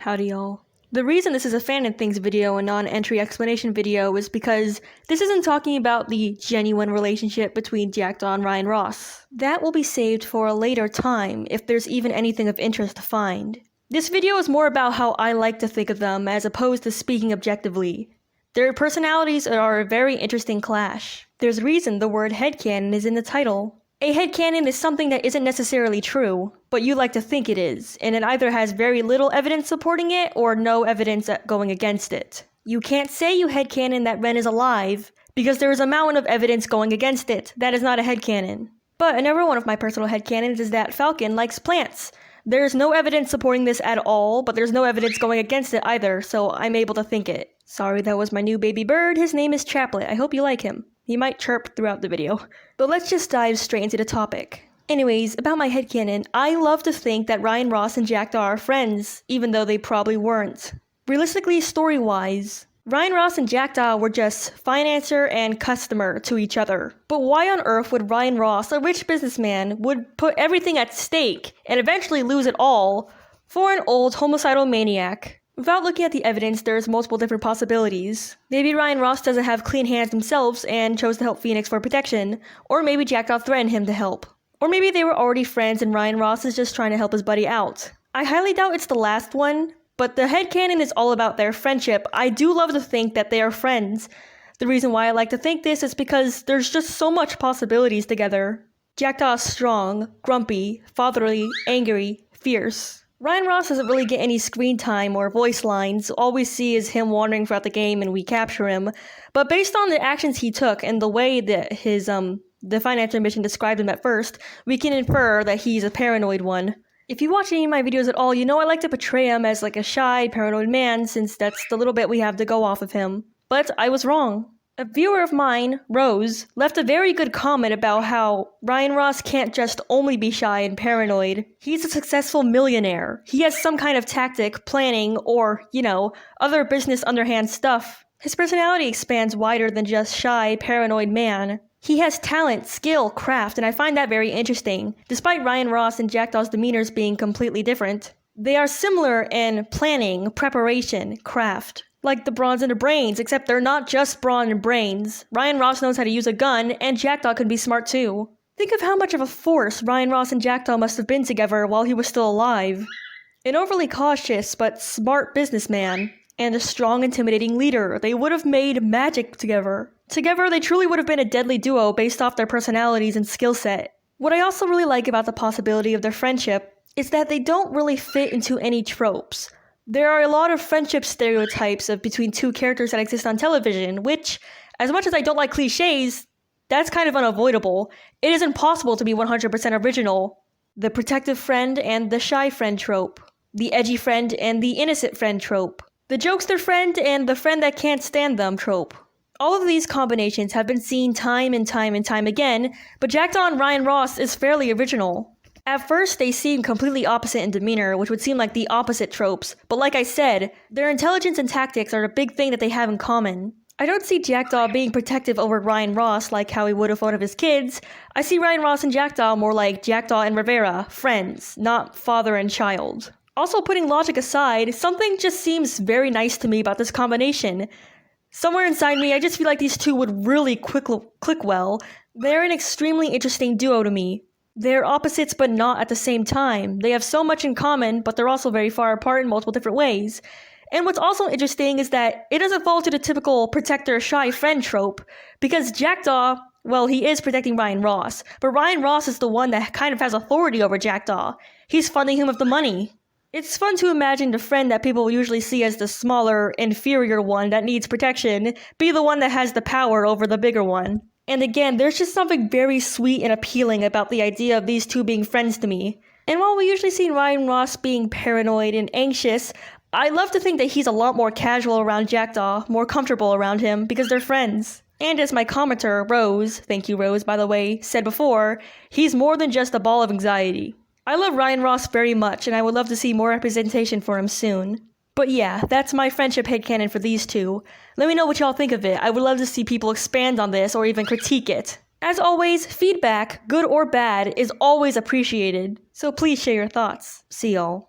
Howdy y'all. The reason this is a Fanon Things video and not an entry explanation video is because this isn't talking about the genuine relationship between Jackdaw and Ryan Ross. That will be saved for a later time if there's even anything of interest to find. This video is more about how I like to think of them as opposed to speaking objectively. Their personalities are a very interesting clash. There's a reason the word headcanon is in the title. A headcanon is something that isn't necessarily true, but you like to think it is, and it either has very little evidence supporting it or no evidence going against it. You can't say you headcanon that Ren is alive, because there is a mountain of evidence going against it. That is not a headcanon. But another one of my personal headcanons is that Falcon likes plants. There's no evidence supporting this at all, but there's no evidence going against it either, so I'm able to think it. Sorry, that was my new baby bird. His name is Chaplet. I hope you like him. He might chirp throughout the video. But let's just dive straight into the topic. Anyways, about my headcanon, I love to think that Ryan Ross and Jackdaw are friends, even though they probably weren't. Realistically, story-wise, Ryan Ross and Jackdaw were just financier and customer to each other. But why on earth would Ryan Ross, a rich businessman, would put everything at stake and eventually lose it all for an old homicidal maniac? Without looking at the evidence, there's multiple different possibilities. Maybe Ryan Ross doesn't have clean hands himself and chose to help Phoenix for protection, or maybe Jackdaw threatened him to help. Or maybe they were already friends and Ryan Ross is just trying to help his buddy out. I highly doubt it's the last one, but the headcanon is all about their friendship. I do love to think that they are friends. The reason why I like to think this is because there's just so much possibilities together. Jackdaw is strong, grumpy, fatherly, angry, fierce. Ryan Ross doesn't really get any screen time or voice lines. All we see is him wandering throughout the game and we capture him. But based on the actions he took and the way that his the financier mission described him at first, we can infer that he's a paranoid one. If you watch any of my videos at all, you know I like to portray him as like a shy, paranoid man since that's the little bit we have to go off of him. But I was wrong. A viewer of mine, Rose, left a very good comment about how Ryan Ross can't just only be shy and paranoid. He's a successful millionaire. He has some kind of tactic, planning, or, other business underhand stuff. His personality expands wider than just shy, paranoid man. He has talent, skill, craft, and I find that very interesting, despite Ryan Ross and Jackdaw's demeanors being completely different. They are similar in planning, preparation, craft. Like the bronze and the brains, except they're not just brawn and brains. Ryan Ross knows how to use a gun, and Jackdaw can be smart too. Think of how much of a force Ryan Ross and Jackdaw must have been together while he was still alive. An overly cautious but smart businessman, and a strong, intimidating leader. They would have made magic together. Together, they truly would have been a deadly duo based off their personalities and skill set. What I also really like about the possibility of their friendship is that they don't really fit into any tropes. There are a lot of friendship stereotypes between two characters that exist on television, which, as much as I don't like cliches, that's kind of unavoidable. It is impossible to be 100% original. The protective friend and the shy friend trope. The edgy friend and the innocent friend trope. The jokester friend and the friend that can't stand them trope. All of these combinations have been seen time and time and time again, but Jackdaw and Ryan Ross is fairly original. At first, they seem completely opposite in demeanor, which would seem like the opposite tropes, but like I said, their intelligence and tactics are the big thing that they have in common. I don't see Jackdaw being protective over Ryan Ross like how he would have one of his kids. I see Ryan Ross and Jackdaw more like Jackdaw and Rivera, friends, not father and child. Also, putting logic aside, something just seems very nice to me about this combination. Somewhere inside me, I just feel like these two would really click well. They're an extremely interesting duo to me. They're opposites but not at the same time. They have so much in common, but they're also very far apart in multiple different ways. And what's also interesting is that it doesn't fall to the typical protector shy friend trope, because Jackdaw, well, he is protecting Ryan Ross, but Ryan Ross is the one that kind of has authority over Jackdaw. He's funding him with the money. It's fun to imagine the friend that people usually see as the smaller, inferior one that needs protection be the one that has the power over the bigger one. And again, there's just something very sweet and appealing about the idea of these two being friends to me. And while we usually see Ryan Ross being paranoid and anxious, I love to think that he's a lot more casual around Jackdaw, more comfortable around him, because they're friends. And as my commenter, Rose, thank you Rose by the way, said before, he's more than just a ball of anxiety. I love Ryan Ross very much, and I would love to see more representation for him soon. But yeah, that's my friendship headcanon for these two. Let me know what y'all think of it. I would love to see people expand on this or even critique it. As always, feedback, good or bad, is always appreciated. So please share your thoughts. See y'all.